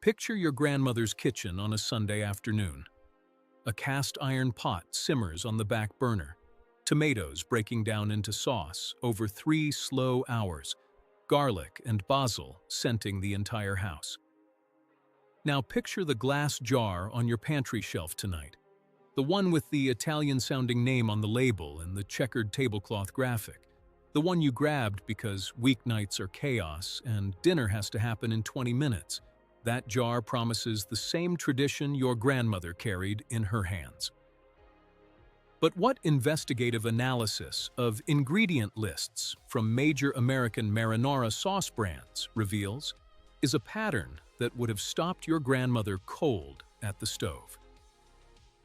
Picture your grandmother's kitchen on a Sunday afternoon. A cast iron pot simmers on the back burner, tomatoes breaking down into sauce over 3 slow hours, garlic and basil scenting the entire house. Now picture the glass jar on your pantry shelf tonight, the one with the Italian-sounding name on the label and the checkered tablecloth graphic, the one you grabbed because weeknights are chaos and dinner has to happen in 20 minutes. That jar promises the same tradition your grandmother carried in her hands. But what investigative analysis of ingredient lists from major American marinara sauce brands reveals is a pattern that would have stopped your grandmother cold at the stove.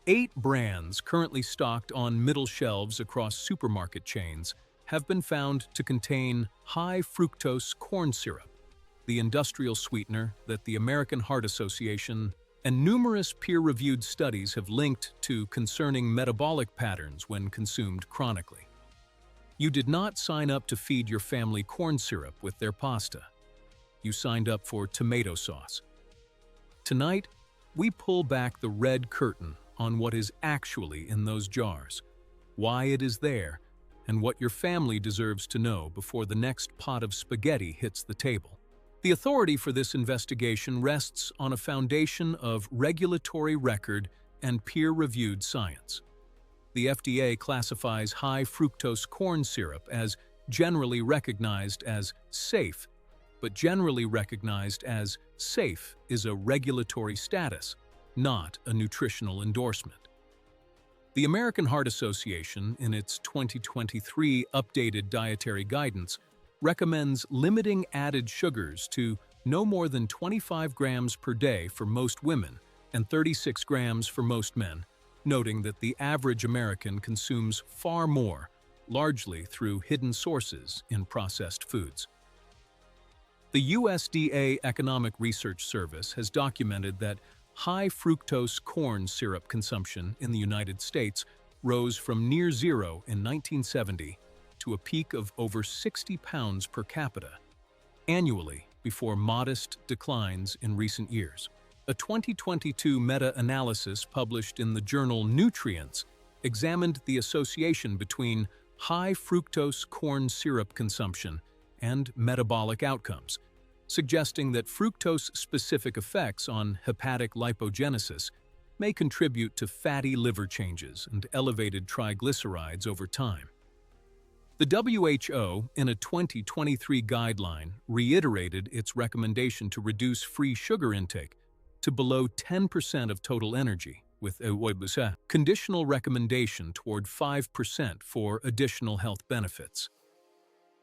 8 brands currently stocked on middle shelves across supermarket chains have been found to contain high fructose corn syrup, the industrial sweetener that the American Heart Association and numerous peer-reviewed studies have linked to concerning metabolic patterns when consumed chronically. You did not sign up to feed your family corn syrup with their pasta. You signed up for tomato sauce. Tonight, we pull back the red curtain on what is actually in those jars, why it is there, and what your family deserves to know before the next pot of spaghetti hits the table. The authority for this investigation rests on a foundation of regulatory record and peer-reviewed science. The FDA classifies high fructose corn syrup as generally recognized as safe, but generally recognized as safe is a regulatory status, not a nutritional endorsement. The American Heart Association, in its 2023 updated dietary guidance, recommends limiting added sugars to no more than 25 grams per day for most women and 36 grams for most men, noting that the average American consumes far more, largely through hidden sources in processed foods. The USDA Economic Research Service has documented that high fructose corn syrup consumption in the United States rose from near zero in 1970 to a peak of over 60 pounds per capita annually before modest declines in recent years. A 2022 meta-analysis published in the journal Nutrients examined the association between high fructose corn syrup consumption and metabolic outcomes, suggesting that fructose-specific effects on hepatic lipogenesis may contribute to fatty liver changes and elevated triglycerides over time. The WHO, in a 2023 guideline, reiterated its recommendation to reduce free sugar intake to below 10% of total energy, with a conditional recommendation toward 5% for additional health benefits.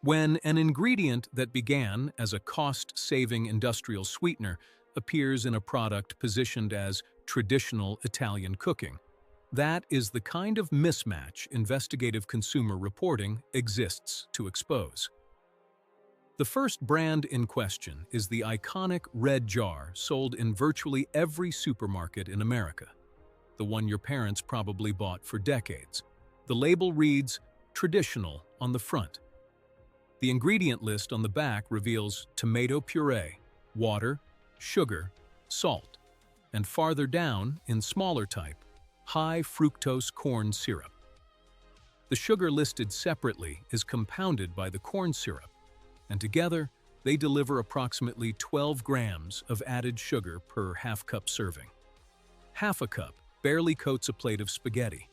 When an ingredient that began as a cost-saving industrial sweetener appears in a product positioned as traditional Italian cooking, that is the kind of mismatch investigative consumer reporting exists to expose. The first brand in question is the iconic red jar sold in virtually every supermarket in America, the one your parents probably bought for decades. The label reads "Traditional" on the front. The ingredient list on the back reveals tomato puree, water, sugar, salt, and farther down, in smaller type, high fructose corn syrup. The sugar listed separately is compounded by the corn syrup, and together they deliver approximately 12 grams of added sugar per half-cup serving. Half a cup barely coats a plate of spaghetti.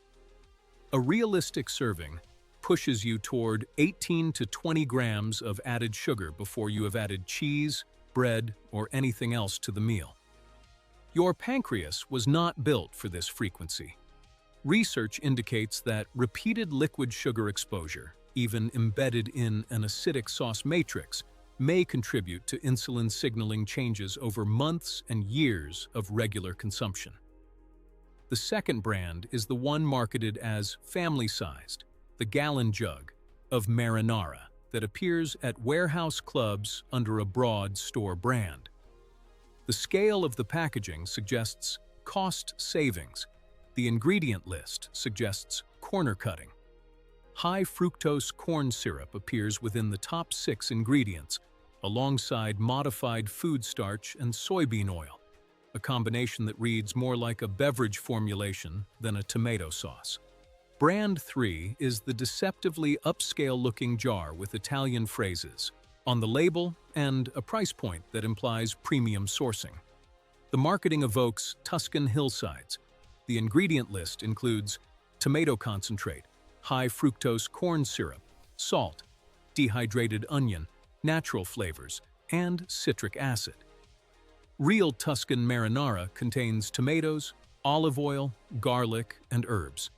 A realistic serving pushes you toward 18 to 20 grams of added sugar before you have added cheese, bread, or anything else to the meal. Your pancreas was not built for this frequency. Research indicates that repeated liquid sugar exposure, even embedded in an acidic sauce matrix, may contribute to insulin signaling changes over months and years of regular consumption. The second brand is the one marketed as family-sized, the gallon jug of Marinara that appears at warehouse clubs under a broad store brand. The scale of the packaging suggests cost savings. The ingredient list suggests corner cutting. High fructose corn syrup appears within the top 6 ingredients, alongside modified food starch and soybean oil. a combination that reads more like a beverage formulation than a tomato sauce. Brand 3 is the deceptively upscale-looking jar with Italian phrases on the label and a price point that implies premium sourcing. The marketing evokes Tuscan hillsides. The ingredient list includes tomato concentrate, high fructose corn syrup, salt, dehydrated onion, natural flavors, and citric acid. Real Tuscan marinara contains tomatoes, olive oil, garlic, and herbs.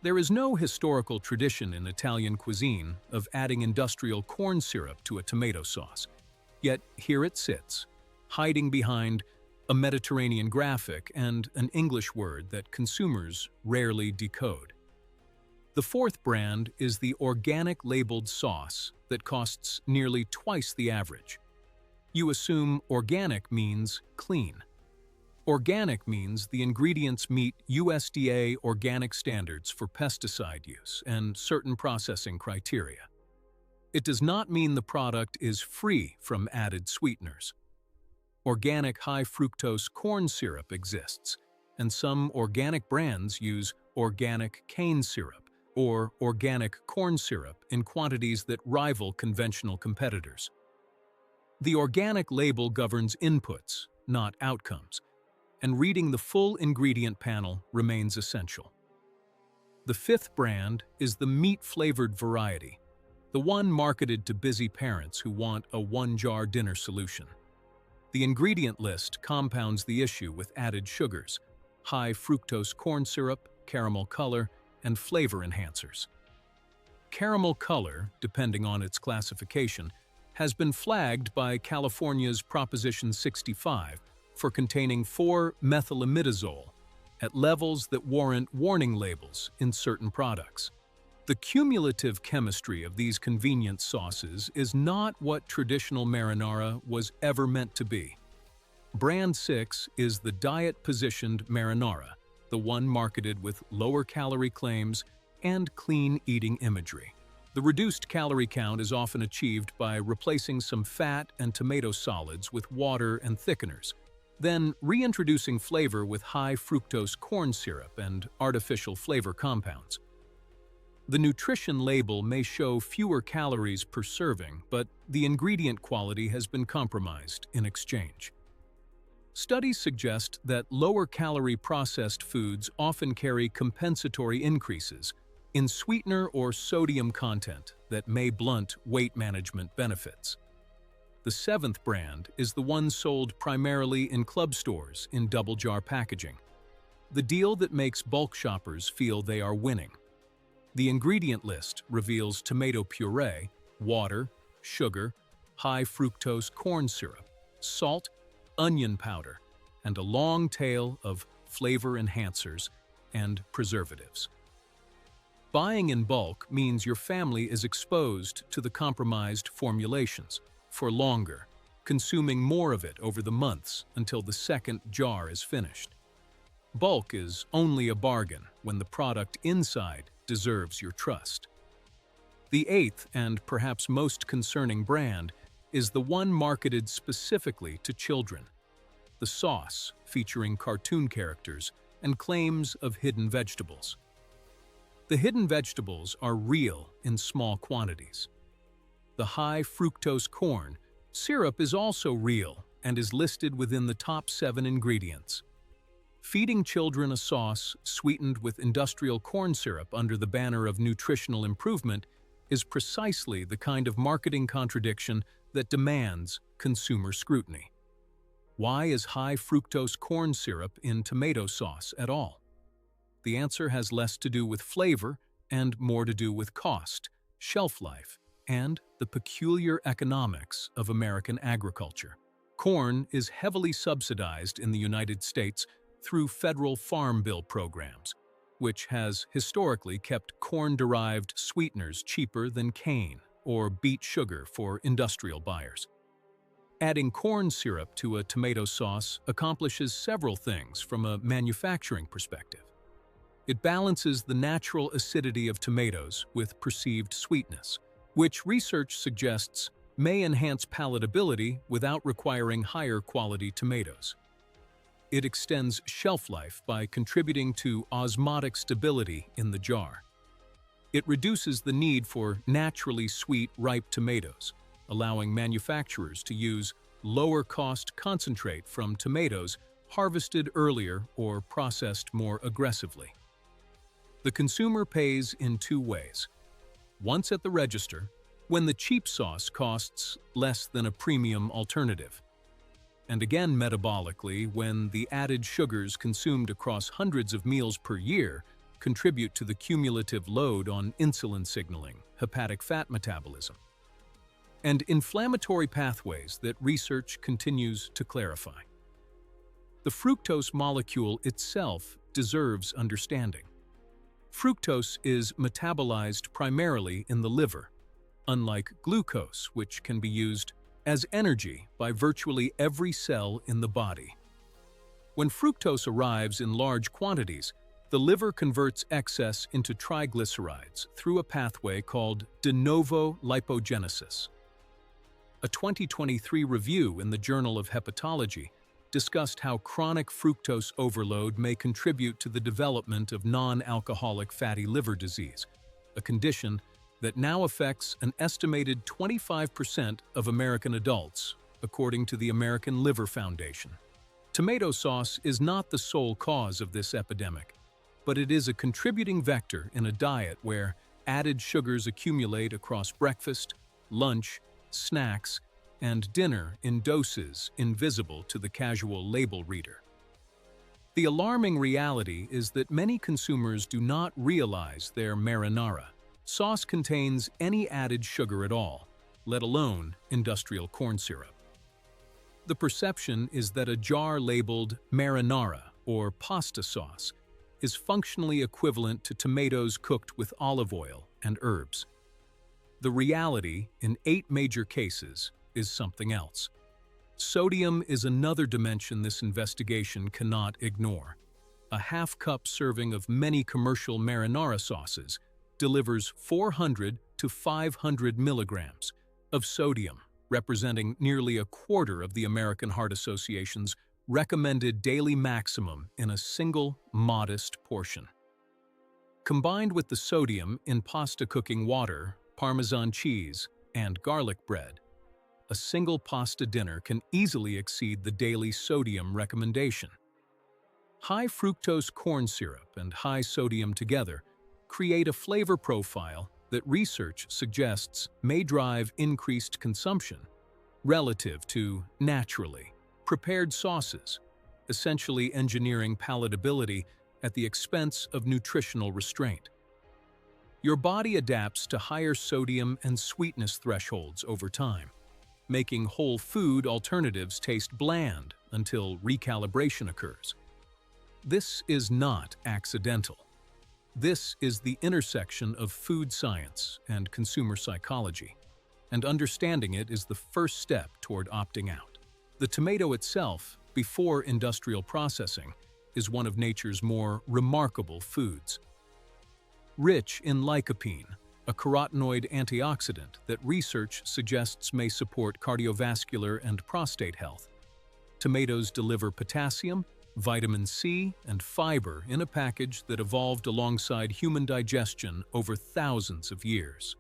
There is no historical tradition in Italian cuisine of adding industrial corn syrup to a tomato sauce. Yet here it sits, hiding behind a Mediterranean graphic and an English word that consumers rarely decode. The fourth brand is the organic labeled sauce that costs nearly twice the average. You assume organic means clean. Organic means the ingredients meet USDA organic standards for pesticide use and certain processing criteria. It does not mean the product is free from added sweeteners. Organic high-fructose corn syrup exists, and some organic brands use organic cane syrup or organic corn syrup in quantities that rival conventional competitors. The organic label governs inputs, not outcomes, and reading the full ingredient panel remains essential. The fifth brand is the meat-flavored variety, the one marketed to busy parents who want a one-jar dinner solution. The ingredient list compounds the issue with added sugars, high fructose corn syrup, caramel color, and flavor enhancers. Caramel color, depending on its classification, has been flagged by California's Proposition 65 for containing 4-methylimidazole at levels that warrant warning labels in certain products. The cumulative chemistry of these convenience sauces is not what traditional marinara was ever meant to be. Brand 6 is the diet-positioned marinara, the one marketed with lower calorie claims and clean eating imagery. The reduced calorie count is often achieved by replacing some fat and tomato solids with water and thickeners, then reintroducing flavor with high fructose corn syrup and artificial flavor compounds. The nutrition label may show fewer calories per serving, but the ingredient quality has been compromised in exchange. Studies suggest that lower-calorie processed foods often carry compensatory increases in sweetener or sodium content that may blunt weight management benefits. The seventh brand is the one sold primarily in club stores in double-jar packaging, the deal that makes bulk shoppers feel they are winning. The ingredient list reveals tomato puree, water, sugar, high fructose corn syrup, salt, onion powder, and a long tail of flavor enhancers and preservatives. Buying in bulk means your family is exposed to the compromised formulations for longer, consuming more of it over the months until the second jar is finished. Bulk is only a bargain when the product inside deserves your trust. The eighth and perhaps most concerning brand is the one marketed specifically to children, the sauce featuring cartoon characters and claims of hidden vegetables. The hidden vegetables are real in small quantities. The high fructose corn syrup is also real and is listed within the top 7 ingredients. Feeding children a sauce sweetened with industrial corn syrup under the banner of nutritional improvement is precisely the kind of marketing contradiction that demands consumer scrutiny. Why is high fructose corn syrup in tomato sauce at all? The answer has less to do with flavor and more to do with cost, shelf life, and the peculiar economics of American agriculture. Corn is heavily subsidized in the United States through federal Farm Bill programs, which has historically kept corn-derived sweeteners cheaper than cane or beet sugar for industrial buyers. Adding corn syrup to a tomato sauce accomplishes several things from a manufacturing perspective. It balances the natural acidity of tomatoes with perceived sweetness, which research suggests may enhance palatability without requiring higher quality tomatoes. It extends shelf life by contributing to osmotic stability in the jar. It reduces the need for naturally sweet, ripe tomatoes, allowing manufacturers to use lower-cost concentrate from tomatoes harvested earlier or processed more aggressively. The consumer pays in two ways. Once at the register, when the cheap sauce costs less than a premium alternative. And again metabolically, when the added sugars consumed across hundreds of meals per year contribute to the cumulative load on insulin signaling, hepatic fat metabolism, and inflammatory pathways that research continues to clarify. The fructose molecule itself deserves understanding. Fructose is metabolized primarily in the liver, unlike glucose, which can be used as energy by virtually every cell in the body. When fructose arrives in large quantities, the liver converts excess into triglycerides through a pathway called de novo lipogenesis. A 2023 review in the Journal of Hepatology discussed how chronic fructose overload may contribute to the development of non-alcoholic fatty liver disease, a condition that now affects an estimated 25% of American adults, according to the American Liver Foundation. Tomato sauce is not the sole cause of this epidemic, but it is a contributing vector in a diet where added sugars accumulate across breakfast, lunch, snacks, and dinner in doses invisible to the casual label reader. The alarming reality is that many consumers do not realize their marinara sauce contains any added sugar at all, let alone industrial corn syrup. The perception is that a jar labeled marinara or pasta sauce is functionally equivalent to tomatoes cooked with olive oil and herbs. The reality, in 8 major cases, is something else. Sodium is another dimension this investigation cannot ignore. A half-cup serving of many commercial marinara sauces delivers 400 to 500 milligrams of sodium, representing nearly a quarter of the American Heart Association's recommended daily maximum in a single, modest portion. Combined with the sodium in pasta cooking water, Parmesan cheese, and garlic bread, a single pasta dinner can easily exceed the daily sodium recommendation. High fructose corn syrup and high sodium together create a flavor profile that research suggests may drive increased consumption relative to naturally prepared sauces, essentially engineering palatability at the expense of nutritional restraint. Your body adapts to higher sodium and sweetness thresholds over time, making whole food alternatives taste bland until recalibration occurs. This is not accidental. This is the intersection of food science and consumer psychology, and understanding it is the first step toward opting out. The tomato itself, before industrial processing, is one of nature's more remarkable foods. Rich in lycopene, a carotenoid antioxidant that research suggests may support cardiovascular and prostate health, tomatoes deliver potassium, vitamin C, and fiber in a package that evolved alongside human digestion over thousands of years.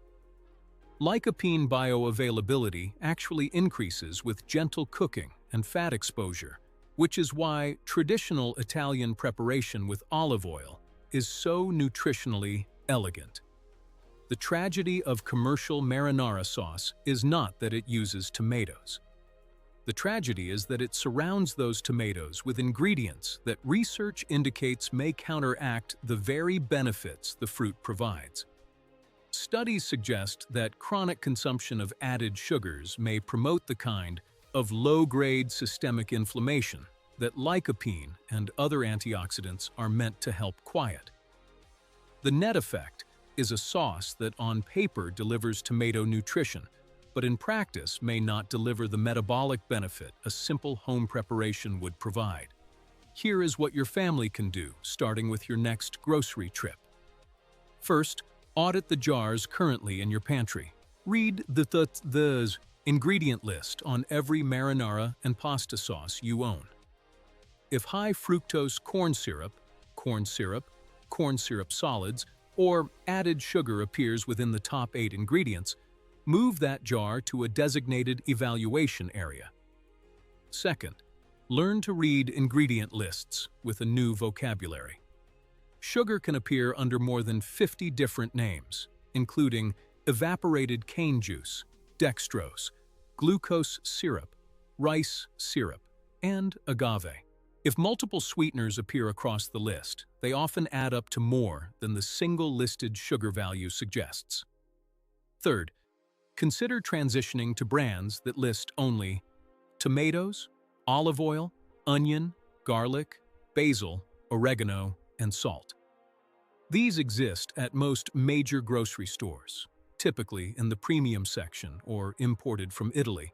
Lycopene bioavailability actually increases with gentle cooking and fat exposure, which is why traditional Italian preparation with olive oil is so nutritionally elegant. The tragedy of commercial marinara sauce is not that it uses tomatoes. The tragedy is that it surrounds those tomatoes with ingredients that research indicates may counteract the very benefits the fruit provides. Studies suggest that chronic consumption of added sugars may promote the kind of low-grade systemic inflammation that lycopene and other antioxidants are meant to help quiet. The net effect is a sauce that on paper delivers tomato nutrition, but in practice may not deliver the metabolic benefit a simple home preparation would provide. Here is what your family can do, starting with your next grocery trip. First, audit the jars currently in your pantry. Read the ingredient list on every marinara and pasta sauce you own. If high fructose corn syrup solids, or added sugar appears within the top 8 ingredients, move that jar to a designated evaluation area. Second, learn to read ingredient lists with a new vocabulary. Sugar can appear under more than 50 different names, including evaporated cane juice, dextrose, glucose syrup, rice syrup, and agave. If multiple sweeteners appear across the list, they often add up to more than the single listed sugar value suggests. Third, consider transitioning to brands that list only tomatoes, olive oil, onion, garlic, basil, oregano, and salt. These exist at most major grocery stores, typically in the premium section or imported from Italy,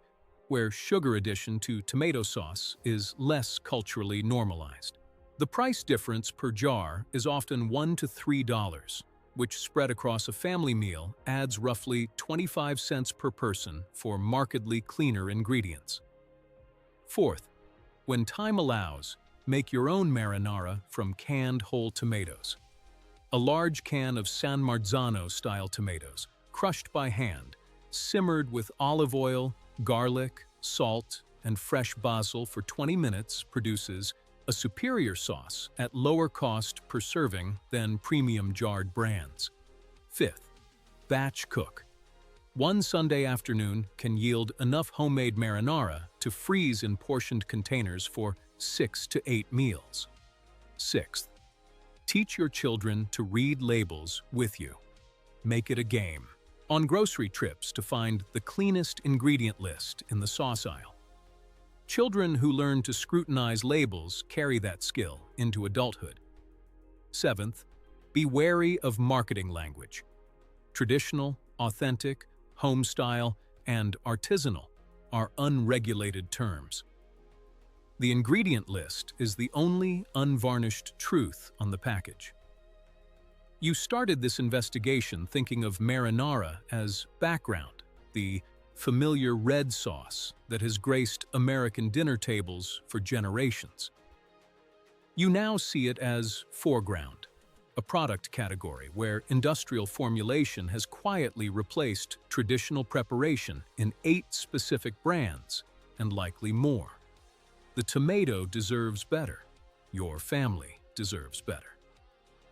where sugar addition to tomato sauce is less culturally normalized. The price difference per jar is often $1 to $3, which spread across a family meal adds roughly 25 cents per person for markedly cleaner ingredients. Fourth, when time allows, make your own marinara from canned whole tomatoes. A large can of San Marzano-style tomatoes, crushed by hand, simmered with olive oil, garlic, salt, and fresh basil for 20 minutes produces a superior sauce at lower cost per serving than premium jarred brands. Fifth, batch cook. One Sunday afternoon can yield enough homemade marinara to freeze in portioned containers for 6 to 8 meals. Sixth, teach your children to read labels with you. Make it a game. On grocery trips to find the cleanest ingredient list in the sauce aisle. Children who learn to scrutinize labels carry that skill into adulthood. Seventh, be wary of marketing language. Traditional, authentic, home-style, and artisanal are unregulated terms. The ingredient list is the only unvarnished truth on the package. You started this investigation thinking of marinara as background, the familiar red sauce that has graced American dinner tables for generations. You now see it as foreground, a product category where industrial formulation has quietly replaced traditional preparation in 8 specific brands, and likely more. The tomato deserves better. Your family deserves better.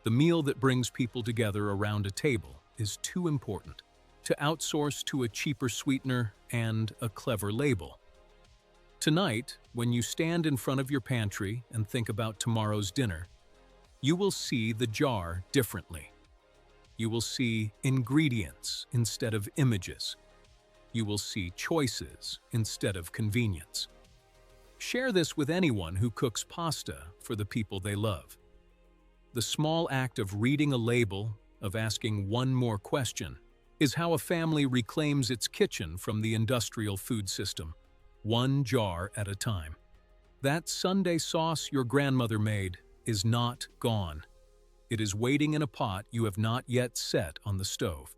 The meal that brings people together around a table is too important to outsource to a cheaper sweetener and a clever label. Tonight, when you stand in front of your pantry and think about tomorrow's dinner, you will see the jar differently. You will see ingredients instead of images. You will see choices instead of convenience. Share this with anyone who cooks pasta for the people they love. The small act of reading a label, of asking one more question, is how a family reclaims its kitchen from the industrial food system, one jar at a time. That Sunday sauce your grandmother made is not gone. It is waiting in a pot you have not yet set on the stove.